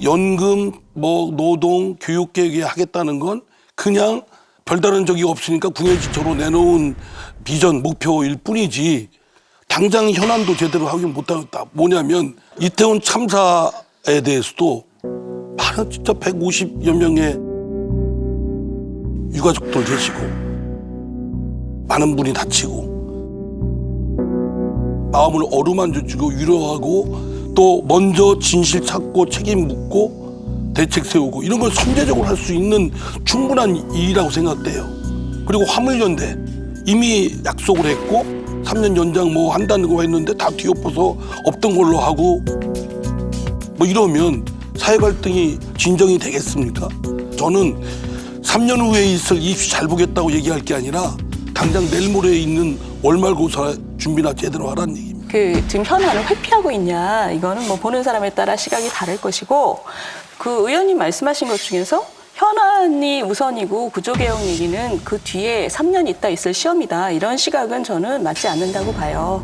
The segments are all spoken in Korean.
연금, 뭐 노동, 교육 계획에 하겠다는 건 그냥 별다른 적이 없으니까 궁예지처로 내놓은 비전, 목표일 뿐이지 당장 현안도 제대로 하기 못하겠다. 뭐냐면 이태원 참사에 대해서도 많은 진짜 150여 명의 유가족들 계시고 많은 분이 다치고 마음을 어루만져주고 위로하고 또 먼저 진실 찾고 책임 묻고 대책 세우고 이런 걸 선제적으로 할 수 있는 충분한 일이라고 생각돼요. 그리고 화물연대 이미 약속을 했고 3년 연장 뭐 한다는 거 했는데 다 뒤엎어서 없던 걸로 하고 뭐 이러면 사회 갈등이 진정이 되겠습니까? 저는 3년 후에 있을 이슈 잘 보겠다고 얘기할 게 아니라 당장 내일 모레에 있는 월말고사 준비나 제대로 하라는 얘기입니다. 지금 현안을 회피하고 있냐 이거는 뭐 보는 사람에 따라 시각이 다를 것이고 그 의원님 말씀하신 것 중에서 현안이 우선이고 구조개혁 얘기는 그 뒤에 3년 있다 있을 시험이다 이런 시각은 저는 맞지 않는다고 봐요.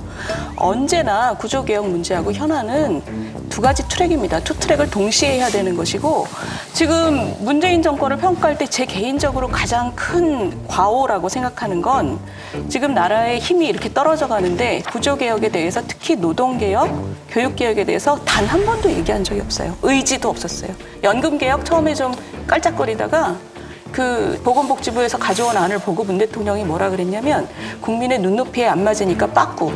언제나 구조개혁 문제하고 현안은 두 가지 트랙입니다. 투 트랙을 동시에 해야 되는 것이고 지금 문재인 정권을 평가할 때 제 개인적으로 가장 큰 과오라고 생각하는 건 지금 나라의 힘이 이렇게 떨어져 가는데 구조개혁에 대해서 특히 노동개혁, 교육개혁에 대해서 단 한 번도 얘기한 적이 없어요. 의지도 없었어요. 연금개혁 처음에 좀 깔짝거리다가 그 보건복지부에서 가져온 안을 보고 문 대통령이 뭐라 그랬냐면 국민의 눈높이에 안 맞으니까 빠꾸.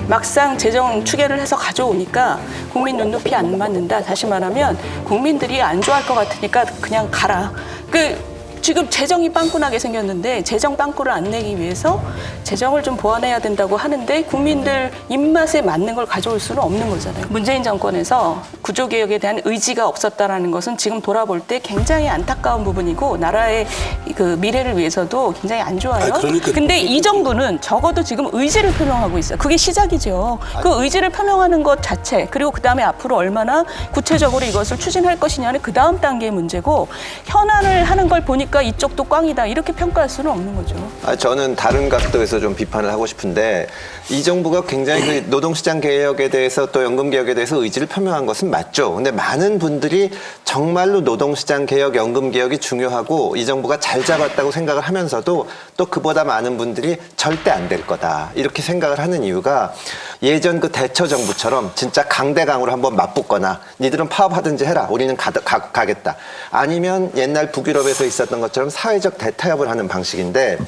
막상 재정 추계를 해서 가져오니까 국민 눈높이에 안 맞는다. 다시 말하면 국민들이 안 좋아할 것 같으니까 그냥 가라. 지금 재정이 빵꾸나게 생겼는데 재정 빵꾸를 안 내기 위해서 재정을 좀 보완해야 된다고 하는데 국민들 입맛에 맞는 걸 가져올 수는 없는 거잖아요. 문재인 정권에서 구조개혁에 대한 의지가 없었다라는 것은 지금 돌아볼 때 굉장히 안타까운 부분이고 나라의 그 미래를 위해서도 굉장히 안 좋아요. 근데 이 정부는 적어도 지금 의지를 표명하고 있어요. 그게 시작이죠. 그 의지를 표명하는 것 자체 그리고 그다음에 앞으로 얼마나 구체적으로 이것을 추진할 것이냐는 그 다음 단계의 문제고 현안을 하는 걸 보니까 이쪽도 꽝이다 이렇게 평가할 수는 없는 거죠. 저는 다른 각도에서 좀 비판을 하고 싶은데 이 정부가 굉장히 그 노동시장 개혁에 대해서 또 연금 개혁에 대해서 의지를 표명한 것은 맞죠. 근데 많은 분들이 정말로 노동시장 개혁, 연금 개혁이 중요하고 이 정부가 잘 잡았다고 생각을 하면서도 또 그보다 많은 분들이 절대 안 될 거다 이렇게 생각을 하는 이유가 예전 그 대처 정부처럼 진짜 강대강으로 한번 맞붙거나 니들은 파업하든지 해라 우리는 가겠다 아니면 옛날 북유럽에서 있었던 것처럼 사회적 대타협을 하는 방식인데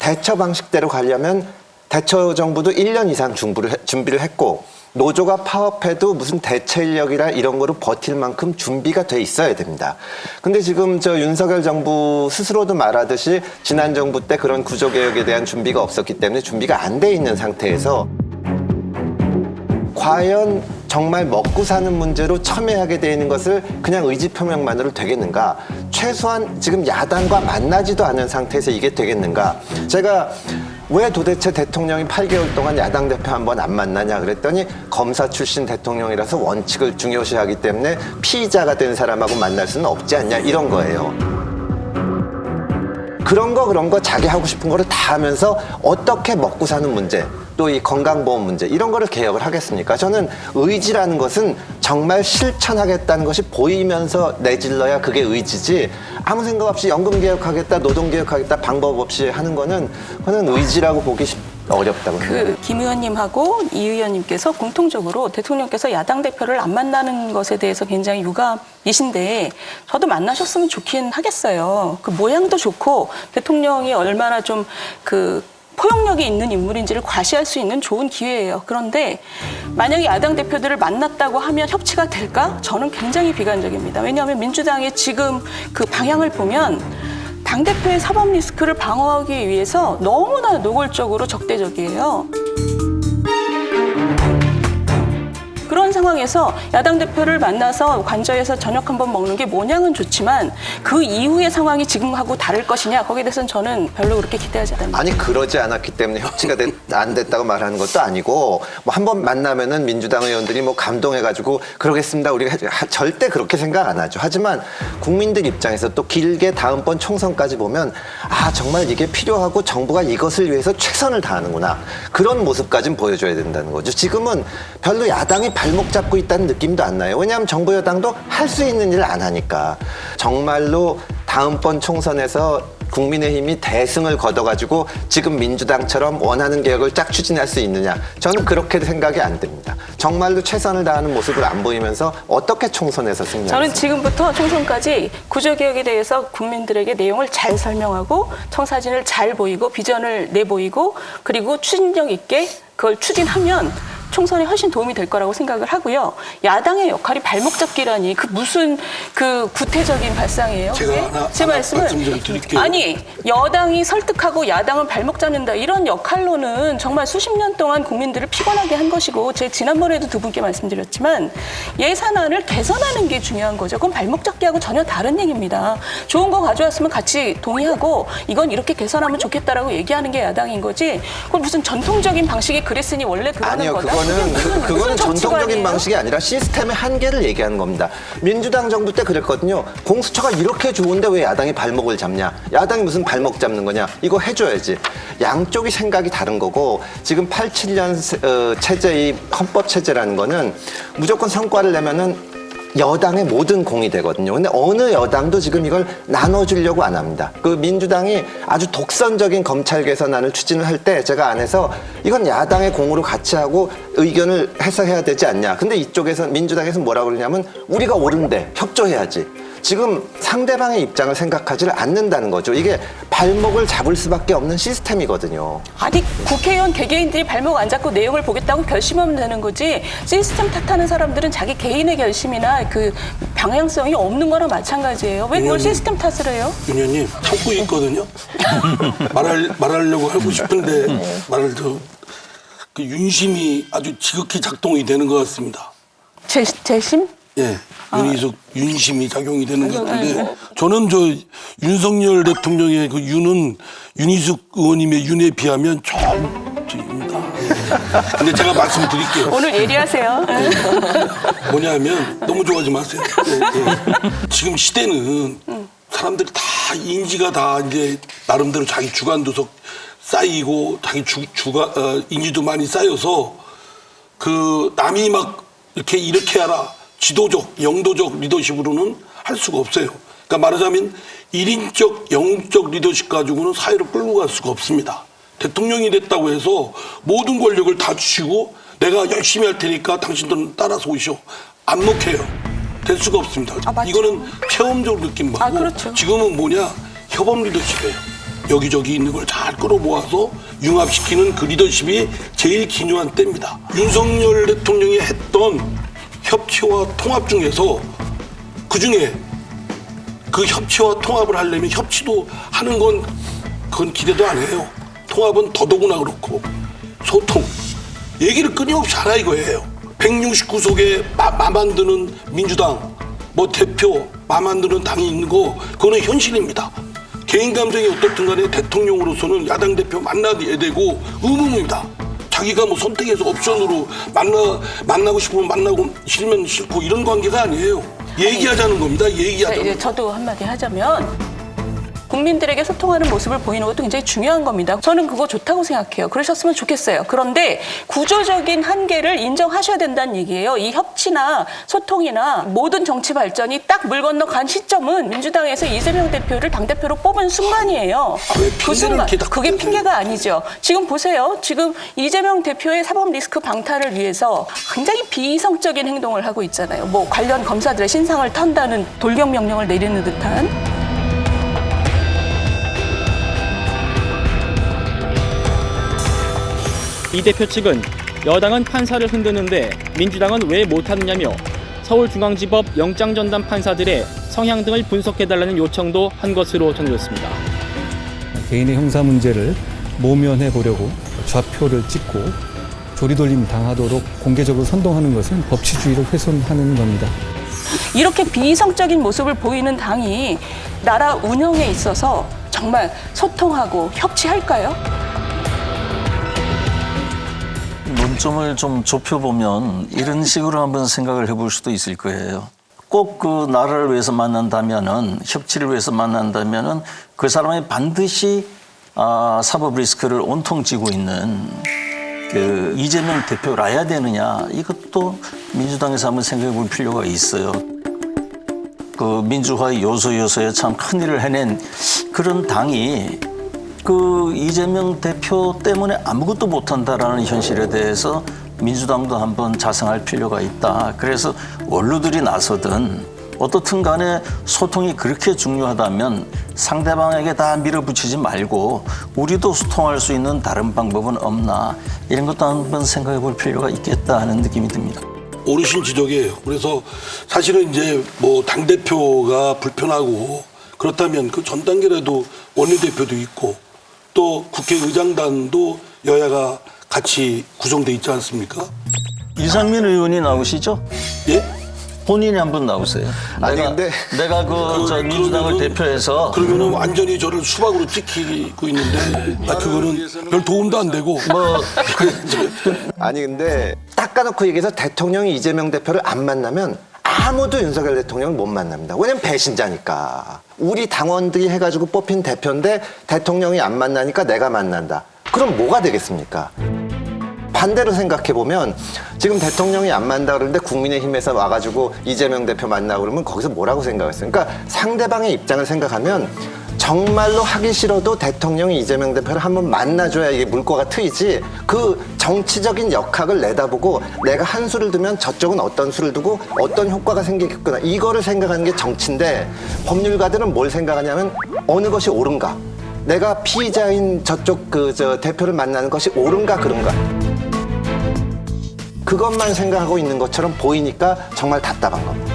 대처 방식대로 가려면 대처 정부도 1년 이상 준비를 했고 노조가 파업해도 무슨 대처 인력이라 이런 거로 버틸 만큼 준비가 돼 있어야 됩니다. 근데 지금 윤석열 정부 스스로도 말하듯이 지난 정부 때 그런 구조개혁에 대한 준비가 없었기 때문에 준비가 안 돼 있는 상태에서 과연 정말 먹고 사는 문제로 첨예하게 되어 있는 것을 그냥 의지 표명만으로 되겠는가? 최소한 지금 야당과 만나지도 않은 상태에서 이게 되겠는가? 제가 왜 도대체 대통령이 8개월 동안 야당 대표 한 번 안 만나냐 그랬더니 검사 출신 대통령이라서 원칙을 중요시하기 때문에 피의자가 된 사람하고 만날 수는 없지 않냐 이런 거예요. 그런 거 자기 하고 싶은 거를 다 하면서 어떻게 먹고 사는 문제 또 이 건강보험 문제 이런 거를 개혁을 하겠습니까? 저는 의지라는 것은 정말 실천하겠다는 것이 보이면서 내질러야 그게 의지지 아무 생각 없이 연금 개혁하겠다 노동 개혁하겠다 방법 없이 하는 거는 그거는 의지라고 보기 어렵다고 생각해요. 김 의원님하고 이 의원님께서 공통적으로 대통령께서 야당 대표를 안 만나는 것에 대해서 굉장히 유감이신데 저도 만나셨으면 좋긴 하겠어요. 그 모양도 좋고 대통령이 얼마나 좀 포용력이 있는 인물인지를 과시할 수 있는 좋은 기회예요. 그런데 만약에 야당 대표들을 만났다고 하면 협치가 될까? 저는 굉장히 비관적입니다. 왜냐하면 민주당의 지금 그 방향을 보면 당대표의 사법 리스크를 방어하기 위해서 너무나 노골적으로 적대적이에요. 그런 상황에서 야당 대표를 만나서 관저에서 저녁 한번 먹는 게 모양은 좋지만 그 이후의 상황이 지금하고 다를 것이냐 거기에 대해서는 저는 별로 그렇게 기대하지 않습니다. 아니 그러지 않았기 때문에 협치가 안 됐다고 말하는 것도 아니고 뭐 한 번 만나면은 민주당 의원들이 뭐 감동해가지고 그러겠습니다 우리가 절대 그렇게 생각 안 하죠. 하지만 국민들 입장에서 또 길게 다음번 총선까지 보면 아 정말 이게 필요하고 정부가 이것을 위해서 최선을 다하는구나 그런 모습까지는 보여줘야 된다는 거죠. 지금은 별로 야당이 발목 붙잡고 있다는 느낌도 안 나요. 왜냐하면 정부 여당도 할 수 있는 일을 안 하니까. 정말로 다음번 총선에서 국민의힘이 대승을 거둬가지고 지금 민주당처럼 원하는 개혁을 쫙 추진할 수 있느냐. 저는 그렇게 생각이 안 됩니다. 정말로 최선을 다하는 모습을 안 보이면서 어떻게 총선에서 승리하겠습니까? 저는 지금부터 총선까지 구조개혁에 대해서 국민들에게 내용을 잘 설명하고 청사진을 잘 보이고 비전을 내보이고 그리고 추진력 있게 그걸 추진하면 총선에 훨씬 도움이 될 거라고 생각을 하고요. 야당의 역할이 발목 잡기라니 그 무슨 그 구태적인 발상이에요? 제가 그게? 하나 제 말씀은 말씀 좀 드릴게요. 아니 여당이 설득하고 야당은 발목 잡는다 이런 역할로는 정말 수십 년 동안 국민들을 피곤하게 한 것이고 제 지난번에도 두 분께 말씀드렸지만 예산안을 개선하는 게 중요한 거죠. 그건 발목 잡기하고 전혀 다른 얘기입니다. 좋은 거 가져왔으면 같이 동의하고 이건 이렇게 개선하면 좋겠다라고 얘기하는 게 야당인 거지. 그건 무슨 전통적인 방식이 그랬으니 원래 그러는 아니요, 거다. 그거는 전통적인 방식이 아니라 시스템의 한계를 얘기하는 겁니다. 민주당 정부 때 그랬거든요. 공수처가 이렇게 좋은데 왜 야당이 발목을 잡냐? 야당이 무슨 발목 잡는 거냐? 이거 해줘야지. 양쪽이 생각이 다른 거고 지금 87년 체제, 이 헌법 체제라는 거는 무조건 성과를 내면은 여당의 모든 공이 되거든요. 근데 어느 여당도 지금 이걸 나눠주려고 안 합니다. 그 민주당이 아주 독선적인 검찰 개선안을 추진을 할 때 제가 안에서 이건 야당의 공으로 같이 하고 의견을 해석해야 되지 않냐. 근데 이쪽에서 민주당에서 뭐라고 그러냐면 우리가 옳은데 협조해야지. 지금 상대방의 입장을 생각하지를 않는다는 거죠. 이게 발목을 잡을 수밖에 없는 시스템이거든요. 아니 국회의원 개개인들이 발목 안 잡고 내용을 보겠다고 결심하면 되는 거지 시스템 탓하는 사람들은 자기 개인의 결심이나 그 방향성이 없는 거나 마찬가지예요. 왜 그걸 시스템 탓을 해요? 윤 의원님 참고 있거든요. 말하려고 하고 싶은데 말을 그 윤심이 아주 지극히 작동이 되는 것 같습니다. 재심? 예, 윤희숙 윤심이 작용이 되는 것 같은데 저는 저 윤석열 대통령의 그 윤은 윤희숙 의원님의 윤에 비하면 저입니다. 근데 제가 말씀드릴게요. 오늘 예리하세요. 뭐냐면 너무 좋아하지 마세요. 지금 시대는 사람들이 다 인지가 다 이제 나름대로 자기 주관도서 쌓이고 자기 인지도 많이 쌓여서 그 남이 막 이렇게 하라. 지도적, 영도적 리더십으로는 할 수가 없어요. 그러니까 말하자면 1인적, 영적 리더십 가지고는 사회를 끌고 갈 수가 없습니다. 대통령이 됐다고 해서 모든 권력을 다 주시고 내가 열심히 할 테니까 당신들은 따라서 오시오. 안 먹혀요. 될 수가 없습니다. 이거는 체험적으로 느낀 거고 그렇죠. 지금은 뭐냐? 협업 리더십이에요. 여기저기 있는 걸 잘 끌어모아서 융합시키는 그 리더십이 제일 기묘한 때입니다. 윤석열 대통령이 했던 협치와 통합 중에서 그중에 그 협치와 통합을 하려면 협치도 하는 건 그건 기대도 안 해요. 통합은 더더구나 그렇고 소통 얘기를 끊임없이 하라 이거예요. 169석에 마 만드는 민주당 뭐 대표 마 만드는 당이 있는 거 그거는 현실입니다. 개인 감정이 어떻든 간에 대통령으로서는 야당 대표 만나야 되고 의무입니다. 자기가 뭐 선택해서 옵션으로 만나고 싶으면 만나고 싫으면 싫고 이런 관계가 아니에요. 얘기하자는 겁니다. 얘기하자는 이제 저도 한마디 하자면 국민들에게 소통하는 모습을 보이는 것도 굉장히 중요한 겁니다. 저는 그거 좋다고 생각해요. 그러셨으면 좋겠어요. 그런데 구조적인 한계를 인정하셔야 된다는 얘기예요. 이 협치나 소통이나 모든 정치 발전이 딱 물 건너 간 시점은 민주당에서 이재명 대표를 당대표로 뽑은 순간이에요. 그 순간. 그게 핑계가 아니죠. 지금 보세요. 지금 이재명 대표의 사법 리스크 방탄을 위해서 굉장히 비이성적인 행동을 하고 있잖아요. 뭐 관련 검사들의 신상을 턴다는 돌격 명령을 내리는 듯한. 이 대표 측은 여당은 판사를 흔드는데 민주당은 왜 못하느냐며 서울중앙지법 영장전담 판사들의 성향 등을 분석해달라는 요청도 한 것으로 전해졌습니다. 개인의 형사 문제를 모면해 보려고 좌표를 찍고 조리돌림 당하도록 공개적으로 선동하는 것은 법치주의를 훼손하는 겁니다. 이렇게 비이성적인 모습을 보이는 당이 나라 운영에 있어서 정말 소통하고 협치할까요? 논점을 좀 좁혀보면 이런 식으로 한번 생각을 해볼 수도 있을 거예요. 꼭 그 나라를 위해서 만난다면은 협치를 위해서 만난다면은 그 사람이 반드시 사법 리스크를 온통 지고 있는 그 이재명 대표라야 되느냐, 이것도 민주당에서 한번 생각해 볼 필요가 있어요. 그 민주화의 요소에 참 큰일을 해낸 그런 당이 그 이재명 대표 때문에 아무것도 못한다라는 현실에 대해서 민주당도 한번 자성할 필요가 있다. 그래서 원로들이 나서든 어떻든 간에 소통이 그렇게 중요하다면 상대방에게 다 밀어붙이지 말고 우리도 소통할 수 있는 다른 방법은 없나, 이런 것도 한번 생각해 볼 필요가 있겠다 하는 느낌이 듭니다. 오르신 지적이에요. 그래서 사실은 이제 뭐 당대표가 불편하고 그렇다면 그 전 단계라도 원내대표도 있고 또 국회의장단도 여야가 같이 구성돼 있지 않습니까? 이상민 의원이 나오시죠? 예? 본인이 한번 나오세요. 아니, 근데 내가 저 민주당을 대표해서 그러면은 완전히 저를 수박으로 찍히고 있는데 그거는 별 도움도 안 되고 뭐 아니 근데 딱 까놓고 얘기해서 대통령이 이재명 대표를 안 만나면 아무도 윤석열 대통령을 못 만납니다. 왜냐면 배신자니까. 우리 당원들이 해가지고 뽑힌 대표인데 대통령이 안 만나니까 내가 만난다. 그럼 뭐가 되겠습니까? 반대로 생각해보면 지금 대통령이 안 만난다 그러는데 국민의힘에서 와가지고 이재명 대표 만나고 그러면 거기서 뭐라고 생각했어요? 그러니까 상대방의 입장을 생각하면 정말로 하기 싫어도 대통령이 이재명 대표를 한번 만나줘야 이게 물꼬가 트이지, 그 정치적인 역학을 내다보고 내가 한 수를 두면 저쪽은 어떤 수를 두고 어떤 효과가 생기겠구나, 이거를 생각하는 게 정치인데 법률가들은 뭘 생각하냐면 어느 것이 옳은가, 내가 피의자인 저쪽 저 대표를 만나는 것이 옳은가 그른가, 그것만 생각하고 있는 것처럼 보이니까 정말 답답한 겁니다.